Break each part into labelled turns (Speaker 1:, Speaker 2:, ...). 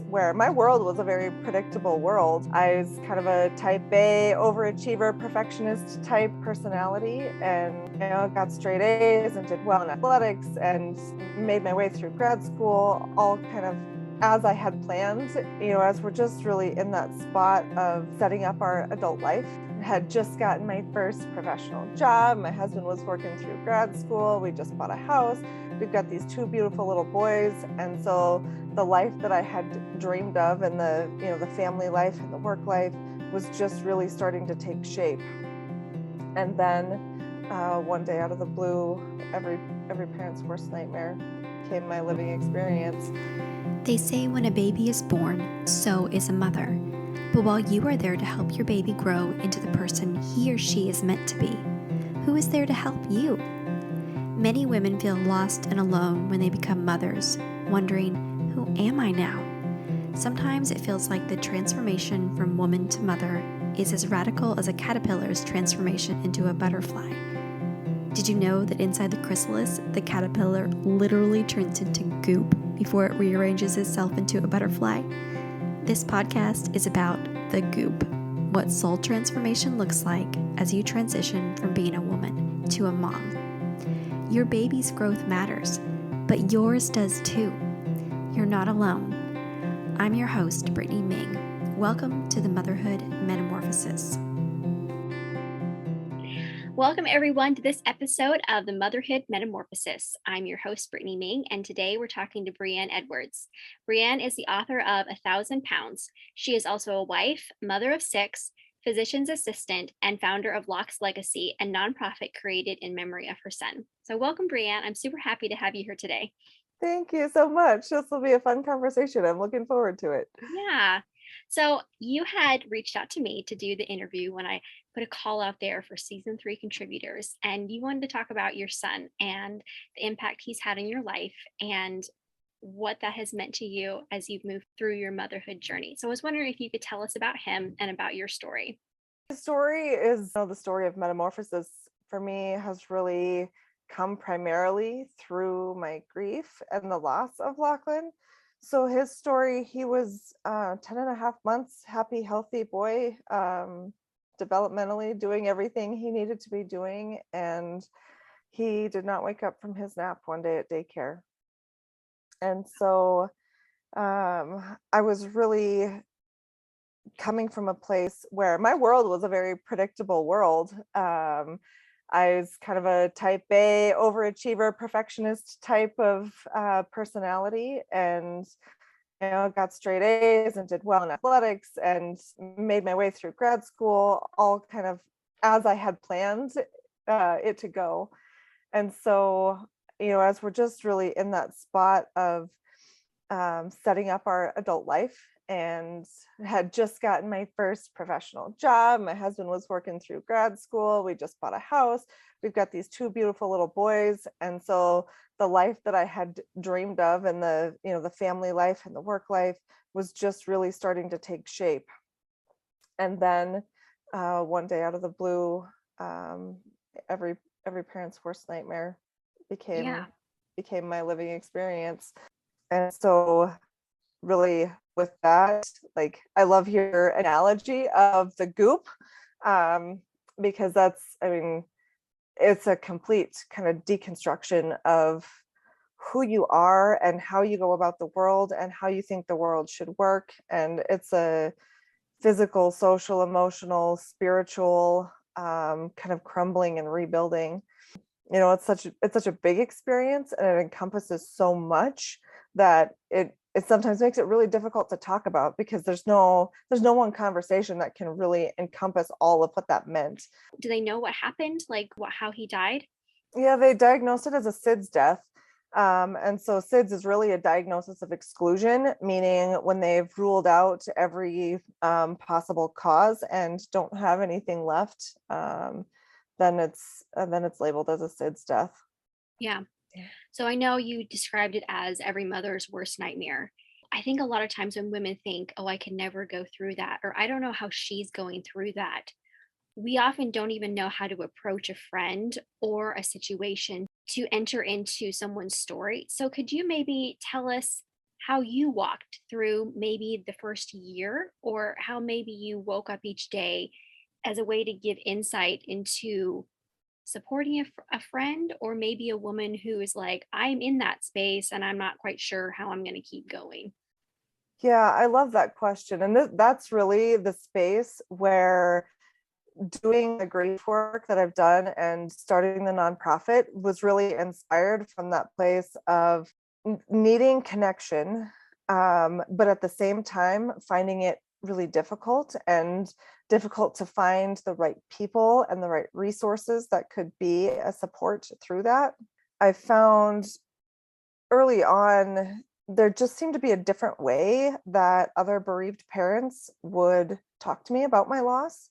Speaker 1: where my world was a very predictable world. I was kind of a type A, overachiever, perfectionist type personality, and got straight A's and did well in athletics and made my way through grad school, all kind of as I had planned, as we're just really in that spot of setting up our adult life. I had just gotten my first professional job. My husband was working through grad school. We just bought a house. We've got these two beautiful little boys. And so the life that I had dreamed of and the family life and the work life was just really starting to take shape. And then one day out of the blue, every parent's worst nightmare became my living experience.
Speaker 2: They say when a baby is born, so is a mother. But while you are there to help your baby grow into the person he or she is meant to be, who is there to help you? Many women feel lost and alone when they become mothers, wondering, who am I now? Sometimes it feels like the transformation from woman to mother is as radical as a caterpillar's transformation into a butterfly. Did you know that inside the chrysalis, the caterpillar literally turns into goop before it rearranges itself into a butterfly? This podcast is about the goop, what soul transformation looks like as you transition from being a woman to a mom. Your baby's growth matters, but yours does too. You're not alone. I'm your host, Brittany Ming. Welcome to the Motherhood Metamorphosis.
Speaker 3: Welcome everyone to this episode of the Motherhood Metamorphosis. I'm your host, Brittany Ming, and today we're talking to Brianne Edwards. Brianne is the author of 1,000 Pounds. She is also a wife, mother of 6, physician's assistant, and founder of Lach's Legacy, a nonprofit created in memory of her son. So welcome, Brianne. I'm super happy to have you here today.
Speaker 1: Thank you so much. This will be a fun conversation. I'm looking forward to it.
Speaker 3: Yeah. So you had reached out to me to do the interview when I put a call out there for season 3 contributors, and you wanted to talk about your son and the impact he's had in your life and what that has meant to you as you've moved through your motherhood journey. So I was wondering if you could tell us about him and about your story.
Speaker 1: The story is the story of metamorphosis for me has really come primarily through my grief and the loss of Lachlan. So his story, he was 10 and a half months, happy, healthy boy, developmentally doing everything he needed to be doing. And he did not wake up from his nap one day at daycare. And so I was really coming from a place where my world was a very predictable world. I was kind of a type A, overachiever, perfectionist type of personality, and got straight A's and did well in athletics and made my way through grad school, all kind of as I had planned it to go. And so, as we're just really in that spot of setting up our adult life, and had just gotten my first professional job. My husband was working through grad school. We just bought a house. We've got these two beautiful little boys. And so the life that I had dreamed of and the family life and the work life was just really starting to take shape. And then one day out of the blue, every parent's worst nightmare became my living experience. And so really with that, like, I love your analogy of the goop, because it's a complete kind of deconstruction of who you are and how you go about the world and how you think the world should work. And it's a physical, social, emotional, spiritual kind of crumbling and rebuilding. It's such a big experience, and it encompasses so much that it sometimes makes it really difficult to talk about, because there's no one conversation that can really encompass all of what that meant.
Speaker 3: Do they know what happened? Like how he died?
Speaker 1: Yeah, they diagnosed it as a SIDS death. And so SIDS is really a diagnosis of exclusion, meaning when they've ruled out every possible cause and don't have anything left, then it's labeled as a SIDS death.
Speaker 3: Yeah. So I know you described it as every mother's worst nightmare. I think a lot of times when women think, oh, I can never go through that, or I don't know how she's going through that, we often don't even know how to approach a friend or a situation to enter into someone's story. So could you maybe tell us how you walked through maybe the first year, or how maybe you woke up each day as a way to give insight into supporting a friend, or maybe a woman who is like, I'm in that space and I'm not quite sure how I'm going to keep going.
Speaker 1: Yeah, I love that question. And that's really the space where doing the grief work that I've done and starting the nonprofit was really inspired from that place of needing connection, but at the same time finding it really difficult and difficult to find the right people and the right resources that could be a support through that. I found early on there just seemed to be a different way that other bereaved parents would talk to me about my loss.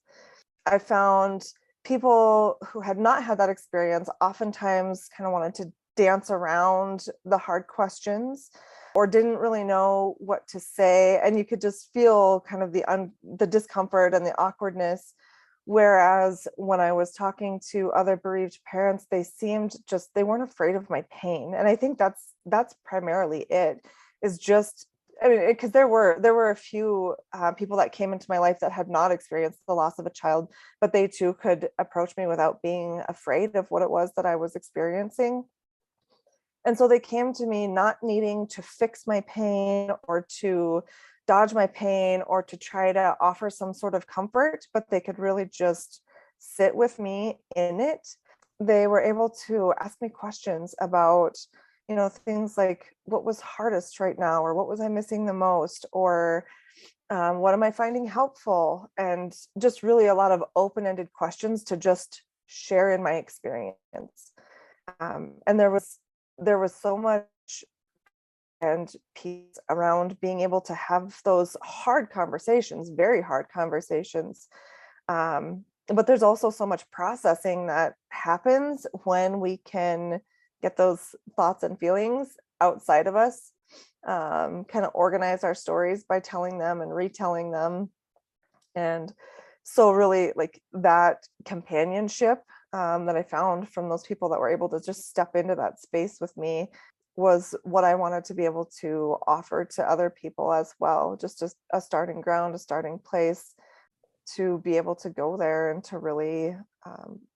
Speaker 1: I found people who had not had that experience oftentimes kind of wanted to dance around the hard questions or didn't really know what to say, and you could just feel kind of the discomfort and the awkwardness. Whereas when I was talking to other bereaved parents, they weren't afraid of my pain, and I think that's primarily it. Is just, I mean, because there were a few people that came into my life that had not experienced the loss of a child, but they too could approach me without being afraid of what it was that I was experiencing. And so they came to me not needing to fix my pain or to dodge my pain or to try to offer some sort of comfort, but they could really just sit with me in it. They were able to ask me questions about, things like what was hardest right now, or what was I missing the most, or what am I finding helpful? And just really a lot of open-ended questions to just share in my experience. And there was so much and peace around being able to have those hard conversations, very hard conversations. But there's also so much processing that happens when we can get those thoughts and feelings outside of us, kind of organize our stories by telling them and retelling them. And so really like that companionship that I found from those people that were able to just step into that space with me was what I wanted to be able to offer to other people as well. Just a starting ground, a starting place to be able to go there and to really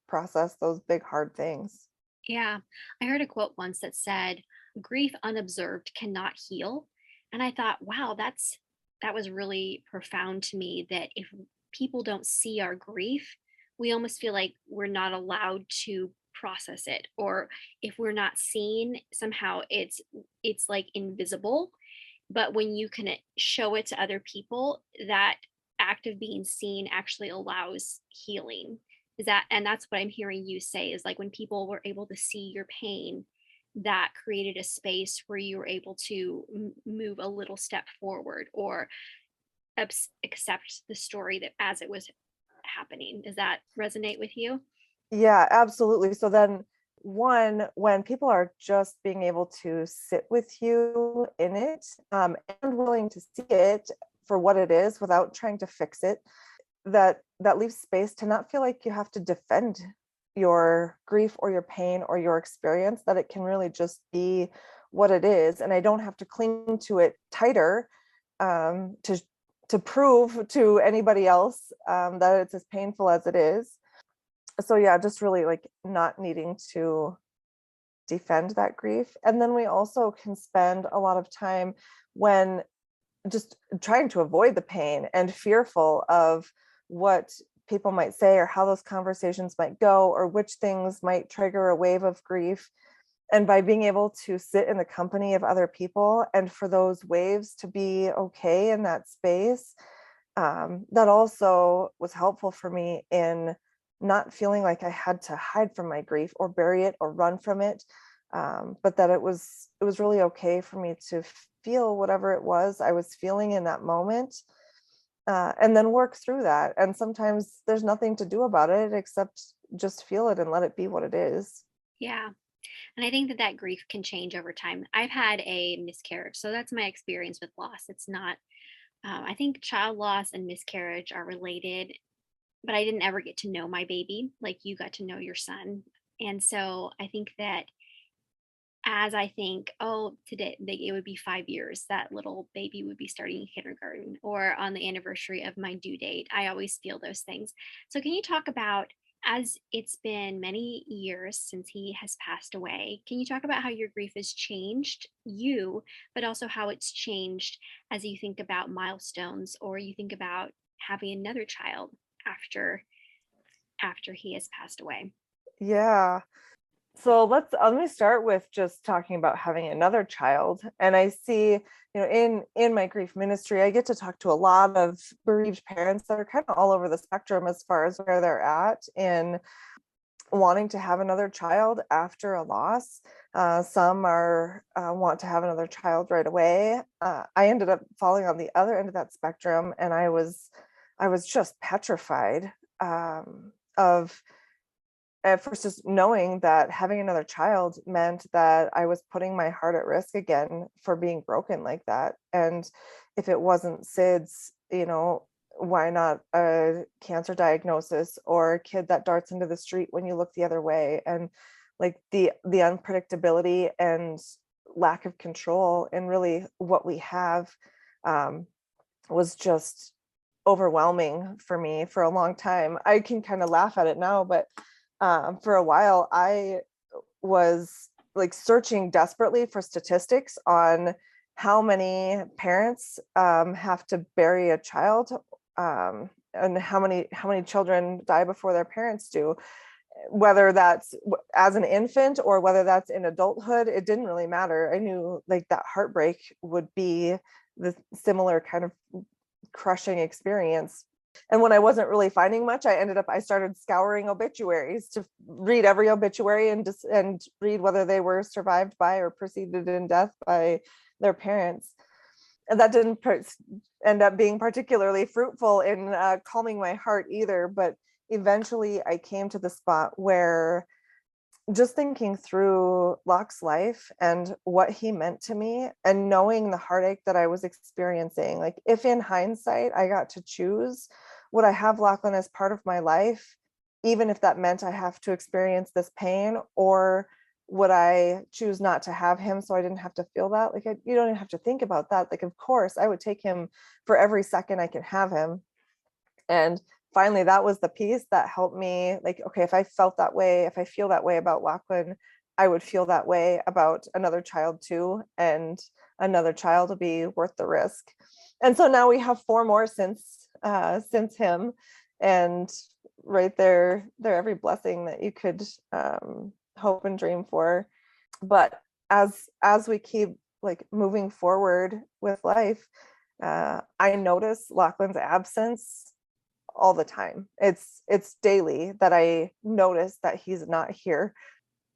Speaker 1: process those big, hard things.
Speaker 3: Yeah. I heard a quote once that said, grief unobserved cannot heal. And I thought, wow, that was really profound to me, that if people don't see our grief, we almost feel like we're not allowed to process it. Or if we're not seen, somehow it's like invisible. But when you can show it to other people, that act of being seen actually allows healing. Is that, and that's what I'm hearing you say, is like when people were able to see your pain, that created a space where you were able to move a little step forward, or accept the story that as it was happening. Does that resonate with you?
Speaker 1: Yeah, absolutely. So then, one, when people are just being able to sit with you in it, and willing to see it for what it is without trying to fix it, that leaves space to not feel like you have to defend your grief or your pain or your experience, that it can really just be what it is. And I don't have to cling to it tighter, to prove to anybody else that it's as painful as it is. So yeah, just really like not needing to defend that grief. And then we also can spend a lot of time when just trying to avoid the pain and fearful of what people might say or how those conversations might go or which things might trigger a wave of grief. And by being able to sit in the company of other people and for those waves to be okay in that space, that also was helpful for me in not feeling like I had to hide from my grief or bury it or run from it, but that it was really okay for me to feel whatever it was I was feeling in that moment, and then work through that. And sometimes there's nothing to do about it except just feel it and let it be what it is.
Speaker 3: Yeah. And I think that that grief can change over time. I've had a miscarriage, so that's my experience with loss. It's not, I think child loss and miscarriage are related, but I didn't ever get to know my baby like you got to know your son. And so I think that as I think, oh, today it would be 5 years that little baby would be starting kindergarten, or on the anniversary of my due date. I always feel those things. So, can you talk about, as it's been many years since he has passed away, can you talk about how your grief has changed you, but also how it's changed as you think about milestones, or you think about having another child after he has passed away?
Speaker 1: Yeah. So let me start with just talking about having another child. And I see, in my grief ministry, I get to talk to a lot of bereaved parents that are kind of all over the spectrum as far as where they're at in wanting to have another child after a loss. Some are want to have another child right away. I ended up falling on the other end of that spectrum, and I was just petrified of at first just knowing that having another child meant that I was putting my heart at risk again for being broken like that. And if it wasn't SIDS, why not a cancer diagnosis or a kid that darts into the street when you look the other way? And like the unpredictability and lack of control and really what we have was just overwhelming for me for a long time. I can kind of laugh at it now, but for a while I was like searching desperately for statistics on how many parents have to bury a child, and how many children die before their parents do, whether that's as an infant or whether that's in adulthood. It didn't really matter. I knew like that heartbreak would be the similar kind of crushing experience. And when I wasn't really finding much, I started scouring obituaries to read every obituary and read whether they were survived by or preceded in death by their parents. And that didn't end up being particularly fruitful in calming my heart either. But eventually I came to the spot where, just thinking through Lach's life and what he meant to me, and knowing the heartache that I was experiencing, like if in hindsight I got to choose, would I have Lachlan as part of my life, even if that meant I have to experience this pain, or would I choose not to have him so I didn't have to feel that? Like, you don't even have to think about that. Like, of course I would take him for every second I can have him. And finally, that was the piece that helped me, like, okay, if I felt that way, if I feel that way about Lachlan, I would feel that way about another child too, and another child will be worth the risk. And so now we have 4 more since him, and right there, they're every blessing that you could hope and dream for. But as we keep like moving forward with life, I notice Lachlan's absence all the time. It's daily that I notice that he's not here.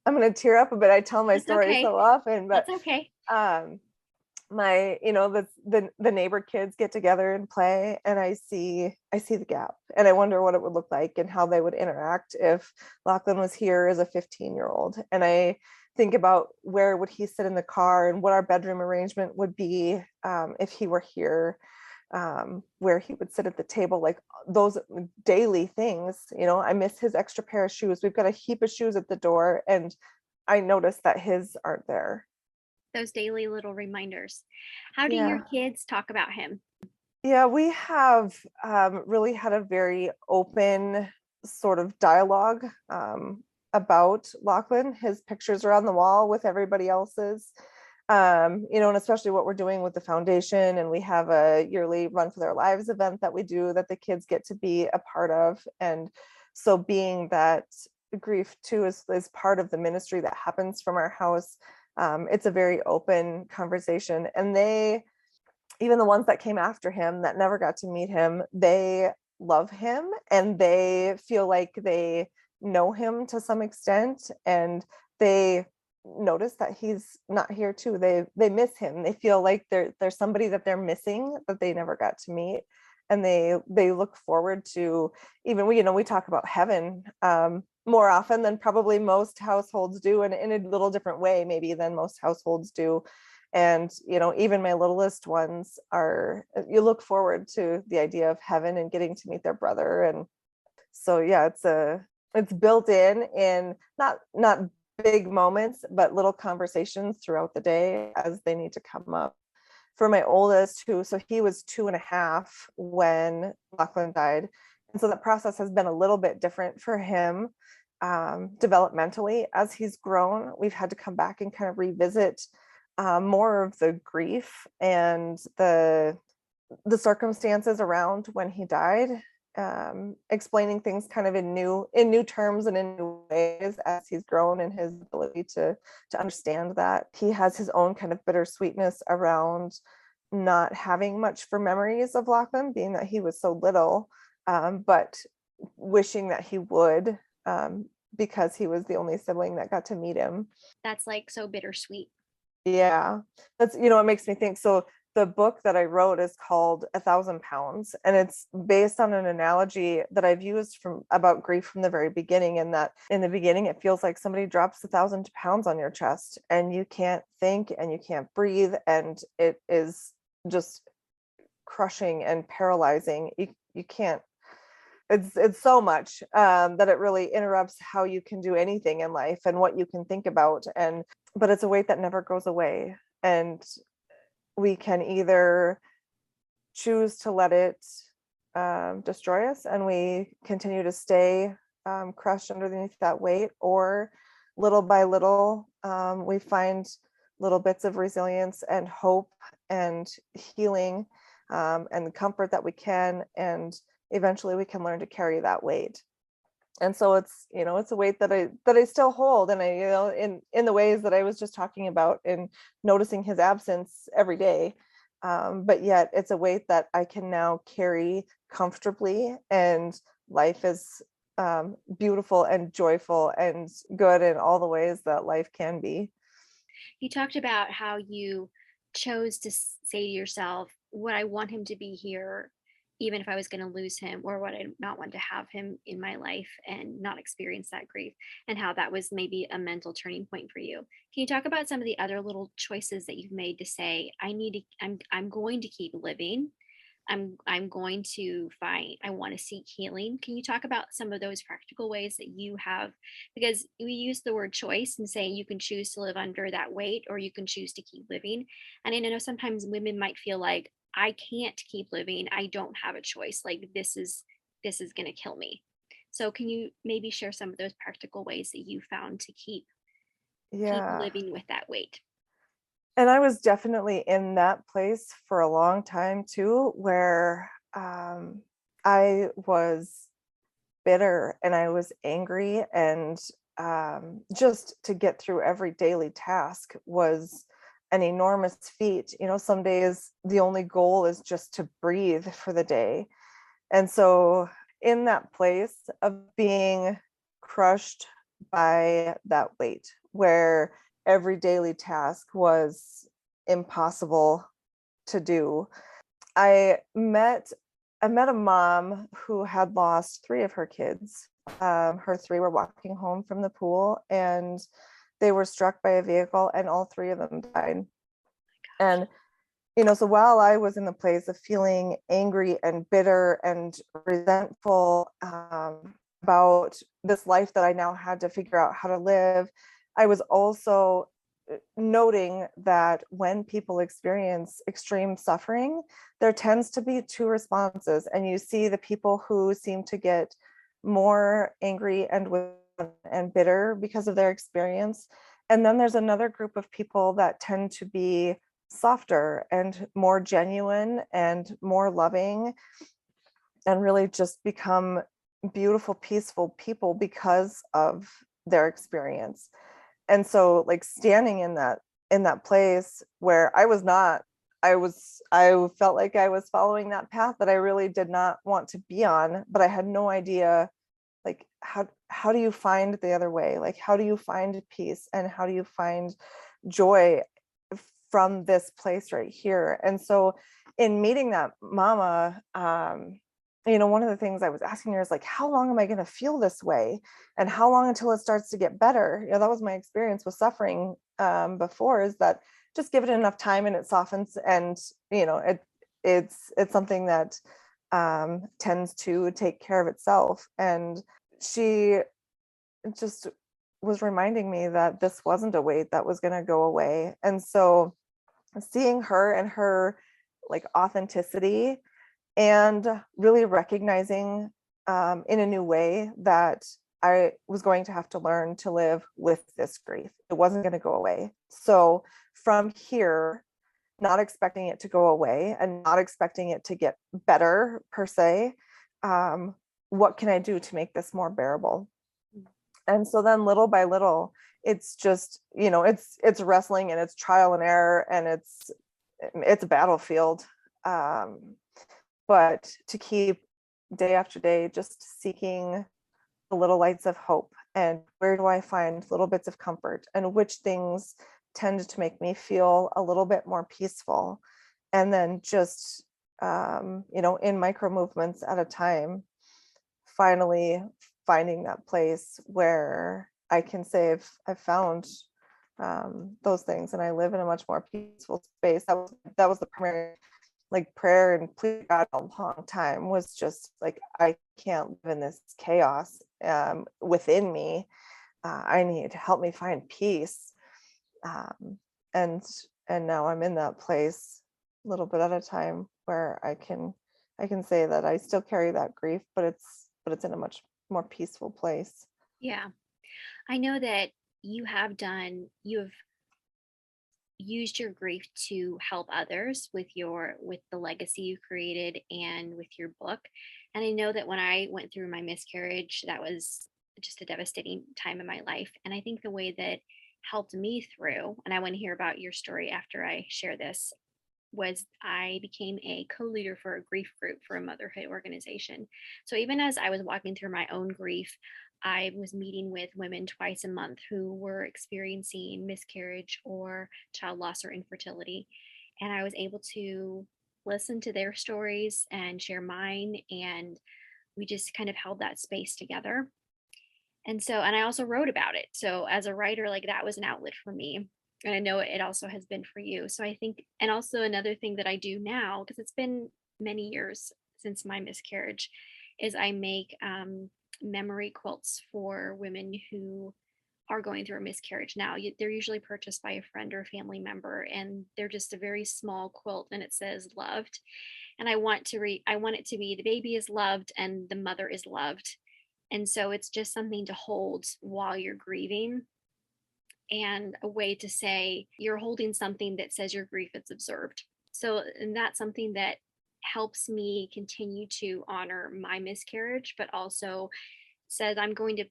Speaker 1: I'm gonna tear up a bit. I tell my
Speaker 3: That's
Speaker 1: story
Speaker 3: okay.
Speaker 1: so often, but
Speaker 3: That's okay.
Speaker 1: my the neighbor kids get together and play, and I see the gap, and I wonder what it would look like and how they would interact if Lachlan was here as a 15-year-old. And I think about where would he sit in the car and what our bedroom arrangement would be if he were here, where he would sit at the table, like those daily things. I miss his extra pair of shoes. We've got a heap of shoes at the door, and I notice that his aren't there.
Speaker 3: Those daily little reminders. How do your
Speaker 1: Yeah.
Speaker 3: kids talk about him?
Speaker 1: Yeah, we have really had a very open sort of dialogue about Lachlan. His pictures are on the wall with everybody else's, and especially what we're doing with the foundation. And we have a yearly Run for Their Lives event that we do that the kids get to be a part of. And so being that grief too is part of the ministry that happens from our house, it's a very open conversation. And even the ones that came after him that never got to meet him, they love him and they feel like they know him to some extent, and they notice that he's not here too. They miss him. They feel like there's somebody that they're missing that they never got to meet, and they look forward to, even we talk about heaven more often than probably most households do, and in a little different way maybe than most households do. And even my littlest ones you look forward to the idea of heaven and getting to meet their brother. And so yeah, it's built in, not big moments, but little conversations throughout the day as they need to come up. For my oldest, so he was 2.5 when Lachlan died. And so that process has been a little bit different for him developmentally. As he's grown, we've had to come back and kind of revisit more of the grief and the circumstances around when he died, explaining things kind of in new terms and in new ways as he's grown in his ability to understand that. He has his own kind of bittersweetness around not having much for memories of Lachlan, being that he was so little, but wishing that he would, because he was the only sibling that got to meet him.
Speaker 3: That's like so bittersweet.
Speaker 1: Yeah, that's, it makes me think. So the book that I wrote is called 1,000 Pounds, and it's based on an analogy that I've used about grief from the very beginning. And that in the beginning, it feels like somebody drops 1,000 pounds on your chest, and you can't think and you can't breathe, and it is just crushing and paralyzing. You can't. It's so much that it really interrupts how you can do anything in life and what you can think about. But it's a weight that never goes away, and we can either choose to let it destroy us, and we continue to stay crushed underneath that weight, or little by little we find little bits of resilience and hope and healing and comfort that we can, and eventually we can learn to carry that weight. And so it's a weight that I still hold, and I in the ways that I was just talking about, in noticing his absence every day, but yet it's a weight that I can now carry comfortably, and life is beautiful and joyful and good in all the ways that life can be.
Speaker 3: You talked about how you chose to say to yourself, would I want him to be here even if I was going to lose him, or would I not want to have him in my life and not experience that grief, and how that was maybe a mental turning point for you. Can you talk about some of the other little choices that you've made to say, I'm going to keep living. I'm going to I want to seek healing. Can you talk about some of those practical ways that you have? Because we use the word choice and saying you can choose to live under that weight, or you can choose to keep living. And I know sometimes women might feel like, I can't keep living. I don't have a choice. Like this is going to kill me. So can you maybe share some of those practical ways that you found to keep living with that weight?
Speaker 1: And I was definitely in that place for a long time too, where I was bitter and I was angry, and just to get through every daily task was an enormous feat. Some days the only goal is just to breathe for the day. And so in that place of being crushed by that weight, where every daily task was impossible to do, I met a mom who had lost 3 of her kids. Her 3 were walking home from the pool, and they were struck by a vehicle, and all 3 of them died. And so while I was in the place of feeling angry and bitter and resentful about this life that I now had to figure out how to live, I was also noting that when people experience extreme suffering, there tends to be 2 responses. And you see the people who seem to get more angry and bitter because of their experience. And then there's another group of people that tend to be softer and more genuine and more loving, and really just become beautiful, peaceful people because of their experience. And so like standing in that place where I felt like I was following that path that I really did not want to be on, but I had no idea, like, how do you find the other way? Like, how do you find peace, and how do you find joy from this place right here? And so in meeting that mama, one of the things I was asking her is like, how long am I going to feel this way, and how long until it starts to get better? That was my experience with suffering before, is that just give it enough time and it softens, and it's something that tends to take care of itself. And she just was reminding me that this wasn't a weight that was going to go away. And so seeing her and her like authenticity and really recognizing in a new way that I was going to have to learn to live with this grief. It wasn't going to go away. So from here, not expecting it to go away and not expecting it to get better per se, what can I do to make this more bearable? And so then little by little, it's just, it's wrestling and it's trial and error and it's a battlefield. But to keep day after day just seeking the little lights of hope, and where do I find little bits of comfort, and which things tend to make me feel a little bit more peaceful, and then just in micro movements at a time, finally finding that place where I can say I've found those things, and I live in a much more peaceful space. That was the primary like prayer and plea God a long time, was just like, I can't live in this chaos within me. I need to help me find peace. And now I'm in that place a little bit at a time where I can say that I still carry that grief, but it's in a much more peaceful place.
Speaker 3: Yeah. I know that you have used your grief to help others with the legacy you created and with your book. And I know that when I went through my miscarriage, that was just a devastating time in my life. And I think the way that helped me through, and I want to hear about your story after I share this, was I became a co-leader for a grief group for a motherhood organization. So even as I was walking through my own grief, I was meeting with women twice a month who were experiencing miscarriage or child loss or infertility. And I was able to listen to their stories and share mine. And we just kind of held that space together. And I also wrote about it. So as a writer, like that was an outlet for me. And I know it also has been for you. So I think, and also another thing that I do now, because it's been many years since my miscarriage, is I make memory quilts for women who are going through a miscarriage now. They're usually purchased by a friend or a family member, and they're just a very small quilt, and it says loved. And I want it to be the baby is loved and the mother is loved. And so it's just something to hold while you're grieving, and a way to say you're holding something that says your grief is observed. So, and that's something that helps me continue to honor my miscarriage, but also says I'm going to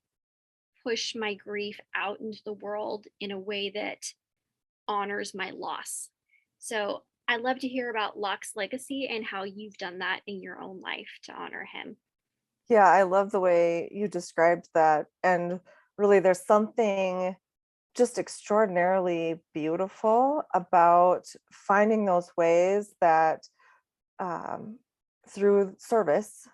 Speaker 3: push my grief out into the world in a way that honors my loss. So I'd love to hear about Lach's legacy and how you've done that in your own life to honor him.
Speaker 1: Yeah, I love the way you described that. And really, there's something just extraordinarily beautiful about finding those ways that through service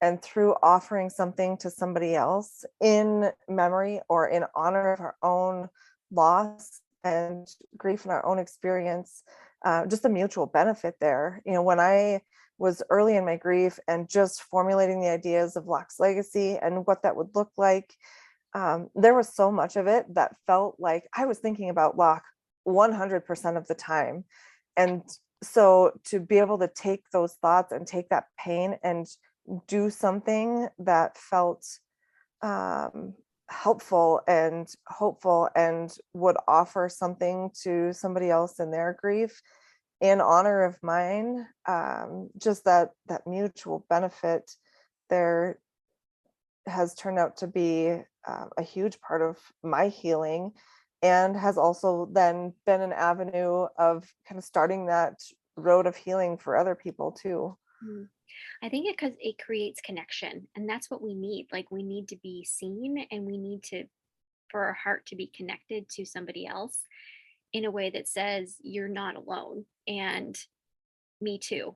Speaker 1: and through offering something to somebody else in memory or in honor of our own loss and grief and our own experience, just a mutual benefit there. When I was early in my grief and just formulating the ideas of Lach's legacy and what that would look like, there was so much of it that felt like I was thinking about Lach 100% of the time. And so to be able to take those thoughts and take that pain and do something that felt helpful and hopeful and would offer something to somebody else in their grief in honor of mine, just that mutual benefit there has turned out to be a huge part of my healing, and has also then been an avenue of kind of starting that road of healing for other people too.
Speaker 3: Mm. I think because it creates connection, and that's what we need. Like we need to be seen, and we need to for our heart to be connected to somebody else in a way that says you're not alone, and me too.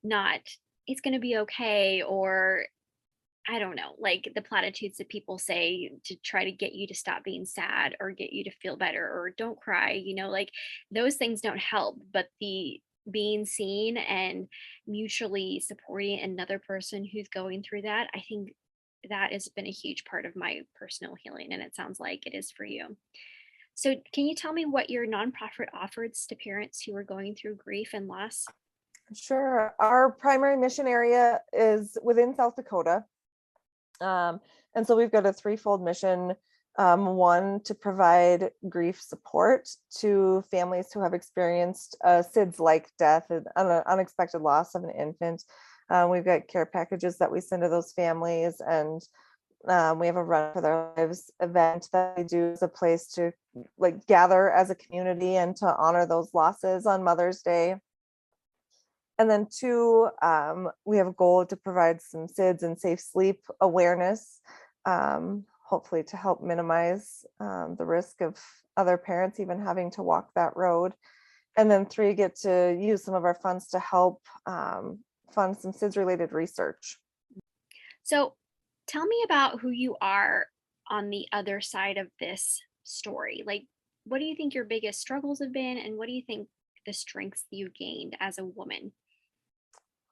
Speaker 3: Not it's going to be okay, or I don't know, like the platitudes that people say to try to get you to stop being sad or get you to feel better or don't cry, like those things don't help. But the being seen and mutually supporting another person who's going through that, I think that has been a huge part of my personal healing, and it sounds like it is for you. So, can you tell me what your nonprofit offers to parents who are going through grief and loss?
Speaker 1: Sure. Our primary mission area is within South Dakota. And so we've got a threefold mission. One, to provide grief support to families who have experienced a SIDS-like death and an unexpected loss of an infant. We've got care packages that we send to those families, and we have a Run for Their Lives event that we do as a place to like gather as a community and to honor those losses on Mother's Day. And then two, we have a goal to provide some SIDS and safe sleep awareness, hopefully to help minimize the risk of other parents even having to walk that road. And then three, get to use some of our funds to help fund some SIDS related research.
Speaker 3: So, tell me about who you are on the other side of this story. Like, what do you think your biggest struggles have been, and what do you think the strengths you gained as a woman?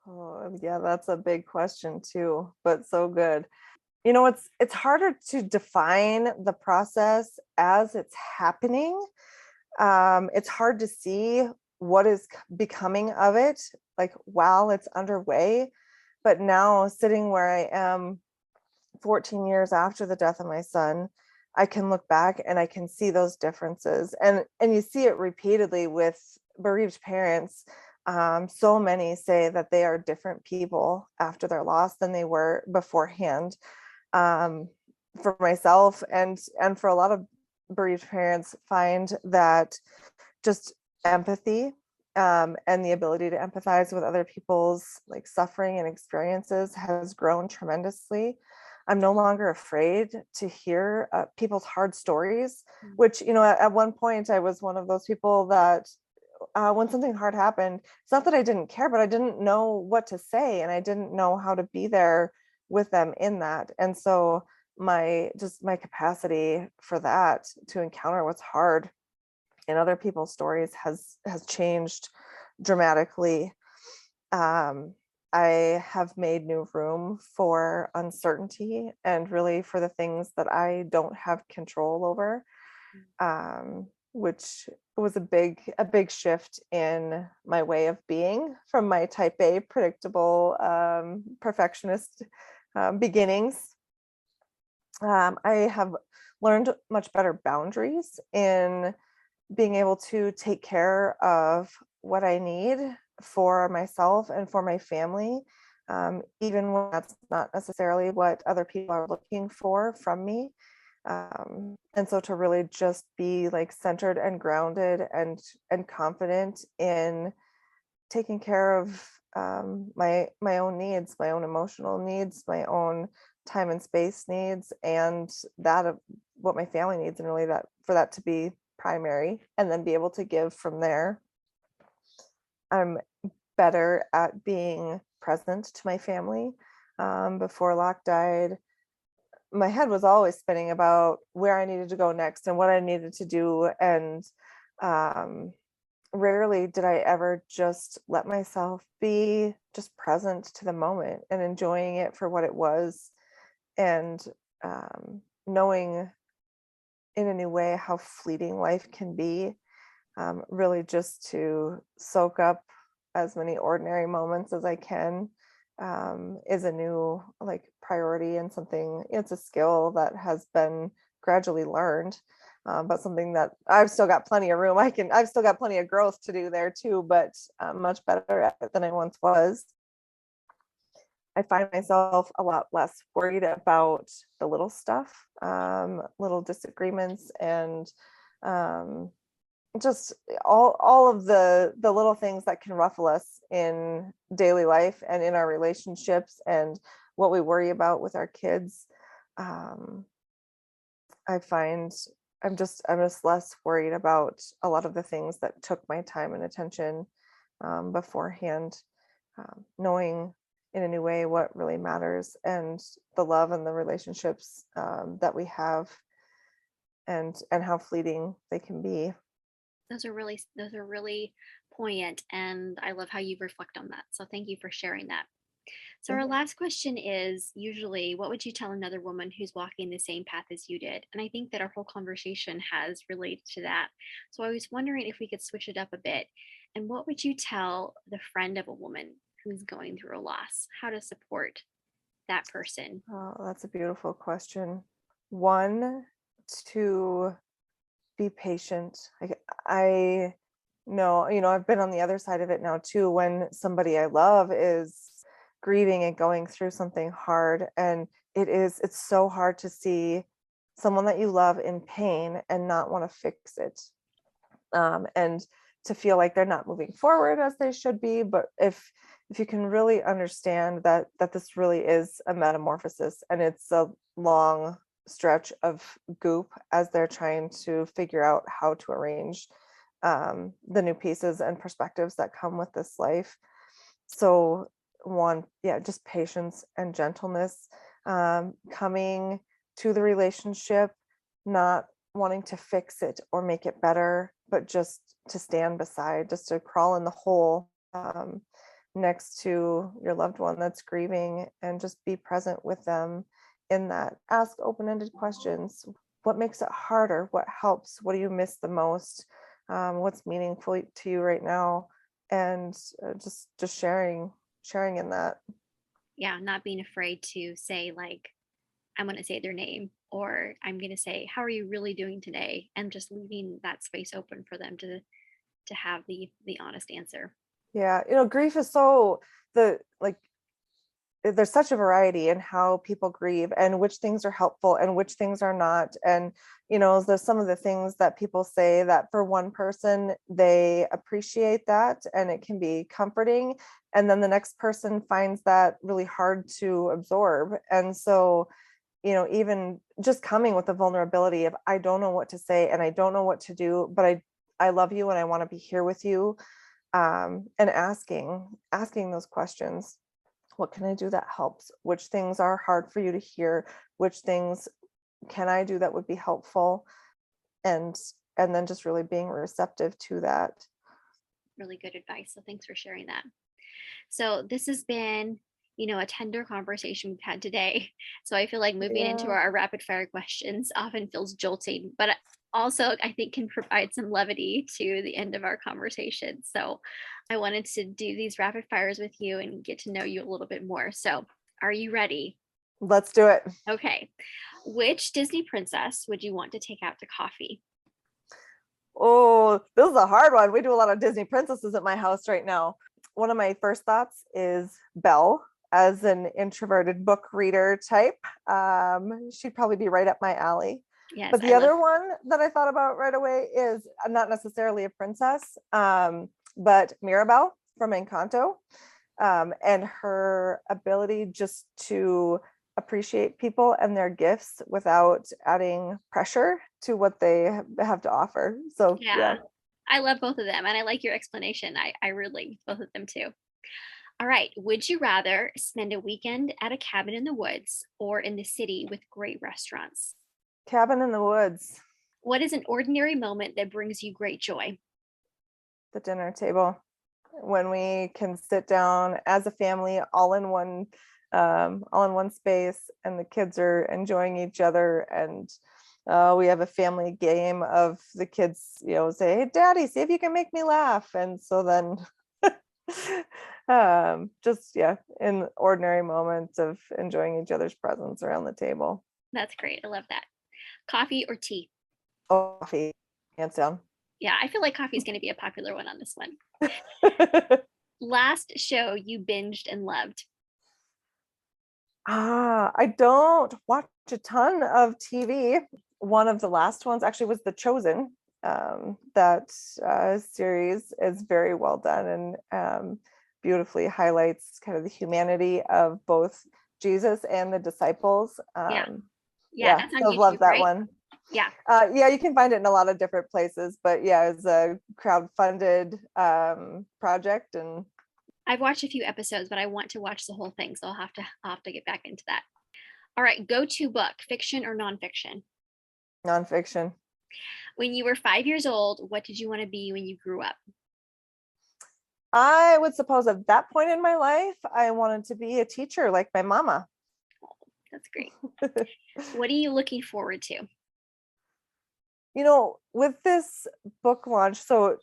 Speaker 1: Oh, yeah, that's a big question too, but so good. It's harder to define the process as it's happening. It's hard to see what is becoming of it, like while it's underway. But now, sitting where I am 14 years after the death of my son, I can look back and I can see those differences. And you see it repeatedly with bereaved parents. So many say that they are different people after their loss than they were beforehand. For myself and for a lot of bereaved parents, find that just empathy and the ability to empathize with other people's like suffering and experiences has grown tremendously. I'm no longer afraid to hear people's hard stories, which, at one point I was one of those people that when something hard happened, it's not that I didn't care, but I didn't know what to say and I didn't know how to be there with them in that. And so my capacity for that, to encounter what's hard in other people's stories, has changed dramatically. I have made new room for uncertainty and really for the things that I don't have control over, which was a big shift in my way of being from my type A predictable perfectionist beginnings. I have learned much better boundaries in being able to take care of what I need for myself and for my family, even when that's not necessarily what other people are looking for from me. And so to really just be like centered and grounded and confident in taking care of my own needs, my own emotional needs, my own time and space needs, and that of what my family needs, and really that for that to be primary, and then be able to give from there. I'm better at being present to my family. Before Lach died, my head was always spinning about where I needed to go next and what I needed to do. And rarely did I ever just let myself be just present to the moment and enjoying it for what it was. And knowing in a new way how fleeting life can be, really just to soak up as many ordinary moments as I can, is a new like priority, and something, it's a skill that has been gradually learned, but something that I've still got plenty of room. I've still got plenty of growth to do there too, but I'm much better at it than I once was. I find myself a lot less worried about the little stuff, little disagreements, and just all of the little things that can ruffle us in daily life and in our relationships and what we worry about with our kids. I find I'm just less worried about a lot of the things that took my time and attention beforehand, knowing in a new way what really matters, and the love and the relationships that we have, and how fleeting they can be.
Speaker 3: Those are really poignant, and I love how you reflect on that. So thank you for sharing that. So our last question is usually, what would you tell another woman who's walking the same path as you did? And I think that our whole conversation has related to that. So I was wondering if we could switch it up a bit. And what would you tell the friend of a woman who's going through a loss? How to support that person?
Speaker 1: Oh, that's a beautiful question. One, to be patient. I know, I've been on the other side of it now too, when somebody I love is grieving and going through something hard. And it's so hard to see someone that you love in pain and not want to fix it. And to feel like they're not moving forward as they should be. But if you can really understand that this really is a metamorphosis, and it's a long stretch of goop as they're trying to figure out how to arrange the new pieces and perspectives that come with this life. So one, yeah, just patience and gentleness, coming to the relationship, not wanting to fix it or make it better, but just to stand beside, just to crawl in the hole next to your loved one that's grieving, and just be present with them in that. Ask open-ended questions. What makes it harder? What helps? What do you miss the most? What's meaningful to you right now? And just sharing in that.
Speaker 3: Yeah, not being afraid to say, like, I'm going to say their name, or I'm going to say, how are you really doing today? And just leaving that space open for them to have the honest answer.
Speaker 1: Yeah, grief is so there's such a variety in how people grieve, and which things are helpful and which things are not. And there's some of the things that people say that for one person they appreciate that and it can be comforting, and then the next person finds that really hard to absorb. And so even just coming with the vulnerability of, I don't know what to say and I don't know what to do, but I love you and I want to be here with you, and asking those questions. What can I do that helps? Which things are hard for you to hear? Which things can I do that would be helpful? And then just really being receptive to that.
Speaker 3: Really good advice. So thanks for sharing that. So this has been, a tender conversation we've had today. So I feel like moving into our rapid fire questions often feels jolting, but also I think can provide some levity to the end of our conversation. So I wanted to do these rapid fires with you and get to know you a little bit more. So are you ready?
Speaker 1: Let's do it.
Speaker 3: Okay. Which Disney princess would you want to take out to coffee?
Speaker 1: Oh, this is a hard one. We do a lot of Disney princesses at my house right now. One of my first thoughts is Belle, as an introverted book reader type. She'd probably be right up my alley.
Speaker 3: Yes,
Speaker 1: but the other one that I thought about right away is not necessarily a princess, but Mirabelle from Encanto, and her ability just to appreciate people and their gifts without adding pressure to what they have to offer. So yeah.
Speaker 3: I love both of them, and I like your explanation. I relate with both of them too. All right. Would you rather spend a weekend at a cabin in the woods or in the city with great restaurants?
Speaker 1: Cabin in the woods.
Speaker 3: What is an ordinary moment that brings you great joy?
Speaker 1: The dinner table, when we can sit down as a family all in one space, and the kids are enjoying each other, and we have a family game of the kids, say, hey, Daddy, see if you can make me laugh. And so then in ordinary moments of enjoying each other's presence around the table.
Speaker 3: That's great. I love that. Coffee or tea?
Speaker 1: Coffee, hands down.
Speaker 3: Yeah, I feel like coffee is going to be a popular one on this one. Last show you binged and loved?
Speaker 1: I don't watch a ton of TV. One of the last ones actually was The Chosen. That series is very well done, and beautifully highlights kind of the humanity of both Jesus and the disciples.
Speaker 3: That's on
Speaker 1: so
Speaker 3: YouTube,
Speaker 1: love that
Speaker 3: right?
Speaker 1: one.
Speaker 3: Yeah.
Speaker 1: You can find it in a lot of different places, but it's a crowd-funded project. And
Speaker 3: I've watched a few episodes, but I want to watch the whole thing, so I'll have to get back into that. All right, go-to book, fiction or nonfiction?
Speaker 1: Nonfiction.
Speaker 3: When you were 5 years old, what did you want to be when you grew up?
Speaker 1: I would suppose at that point in my life, I wanted to be a teacher like my mama.
Speaker 3: That's great. What are you looking forward to?
Speaker 1: With this book launch, so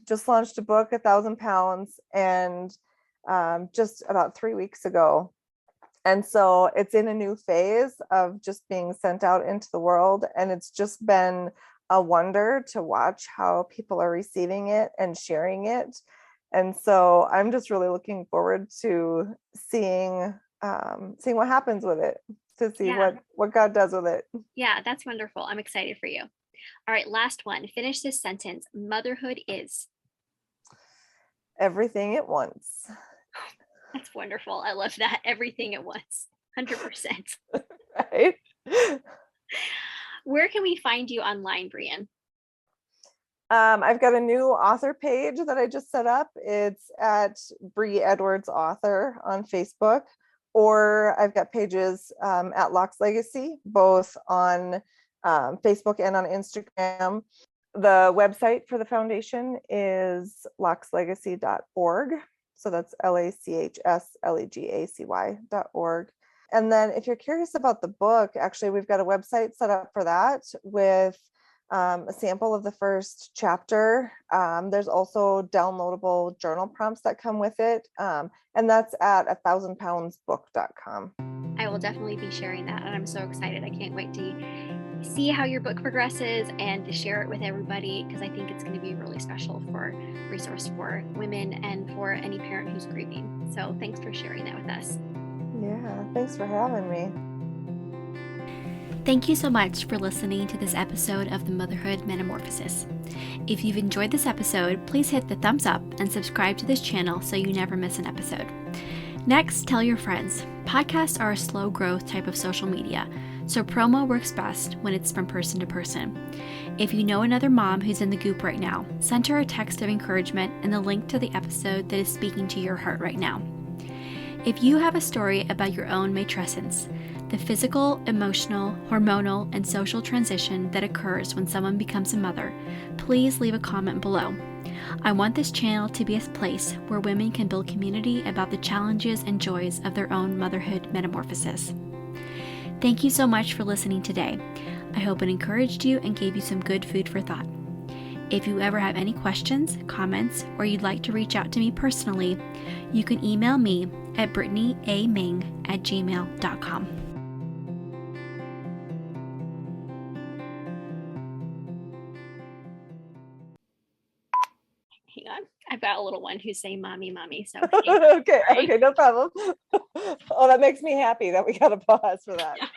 Speaker 1: just launched a book, 1,000 Pounds, and just about 3 weeks ago. And so it's in a new phase of just being sent out into the world. And it's just been a wonder to watch how people are receiving it and sharing it. And so I'm just really looking forward to seeing what happens with it, to see what God does with it.
Speaker 3: Yeah, that's wonderful. I'm excited for you. All right, last one. Finish this sentence. Motherhood is
Speaker 1: everything at once.
Speaker 3: That's wonderful. I love that. Everything at once. 100%.
Speaker 1: Right?
Speaker 3: Where can we find you online, Brianne?
Speaker 1: I've got a new author page that I just set up. It's at Brianne Edwards Author on Facebook, or I've got pages at Lach's Legacy, both on Facebook and on Instagram. The website for the foundation is lachslegacy.org. So that's LACHSLEGACY.org. And then if you're curious about the book, actually, we've got a website set up for that with a sample of the first chapter. There's also downloadable journal prompts that come with it. And that's at 1000poundsbook.com.
Speaker 3: I will definitely be sharing that. And I'm so excited. I can't wait to see how your book progresses and to share it with everybody, because I think it's going to be really special for resource for women and for any parent who's grieving. So thanks for sharing that with us.
Speaker 1: Yeah, thanks for having me.
Speaker 2: Thank you so much for listening to this episode of the Motherhood Metamorphosis. If you've enjoyed this episode, please hit the thumbs up and subscribe to this channel so you never miss an episode. Next, tell your friends. Podcasts are a slow growth type of social media, so promo works best when it's from person to person. If you know another mom who's in the goop right now, send her a text of encouragement and the link to the episode that is speaking to your heart right now. If you have a story about your own matrescence, the physical, emotional, hormonal, and social transition that occurs when someone becomes a mother, please leave a comment below. I want this channel to be a place where women can build community about the challenges and joys of their own motherhood metamorphosis. Thank you so much for listening today. I hope it encouraged you and gave you some good food for thought. If you ever have any questions, comments, or you'd like to reach out to me personally, you can email me at brittanyaming@gmail.com.
Speaker 3: Hang on. I've got a little one who's saying mommy, mommy. So
Speaker 1: okay, no problem. Oh, that makes me happy that we got a pause for that.
Speaker 3: Yeah.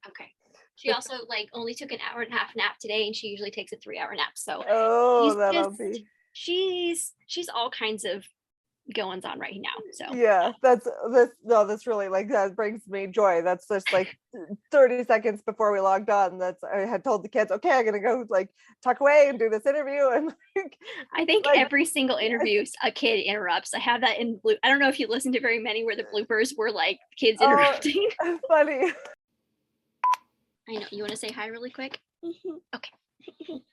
Speaker 3: Okay. She also only took an hour and a half nap today, and she usually takes a 3-hour nap. So she's all kinds of goings on right now. So
Speaker 1: yeah, that's really that brings me joy. That's just 30 seconds before we logged on. I had told the kids, okay, I'm gonna go tuck away and do this interview. And
Speaker 3: I think every single interview a kid interrupts. I have that in blue. I don't know if you listened to very many where the bloopers were kids interrupting.
Speaker 1: Funny.
Speaker 3: I know. You want to say hi really quick? Okay.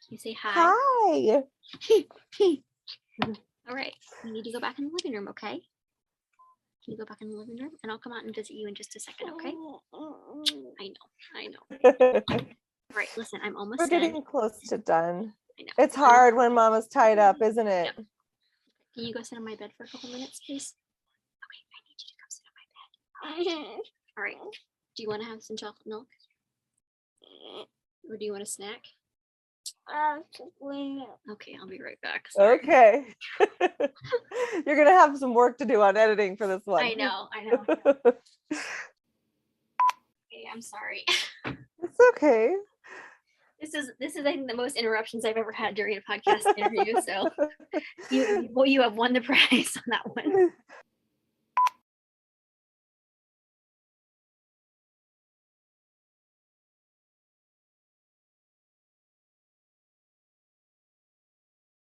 Speaker 3: You say hi.
Speaker 1: Hi.
Speaker 3: All right. You need to go back in the living room, okay? Can you go back in the living room? And I'll come out and visit you in just a second, okay? I know. All right, listen, I'm almost
Speaker 1: We're
Speaker 3: done.
Speaker 1: getting close to done.
Speaker 3: I know.
Speaker 1: It's hard when mama's tied up, isn't it?
Speaker 3: Yep. Can you go sit on my bed for a couple minutes, please? Okay, I need you to go sit on my bed. All right. Do you want to have some chocolate milk? Or do you want a snack? Okay, I'll be right back. Sorry.
Speaker 1: Okay. You're gonna have some work to do on editing for this one.
Speaker 3: I know. Okay, I'm sorry.
Speaker 1: It's okay.
Speaker 3: This is I think the most interruptions I've ever had during a podcast interview. So you have won the prize on that one.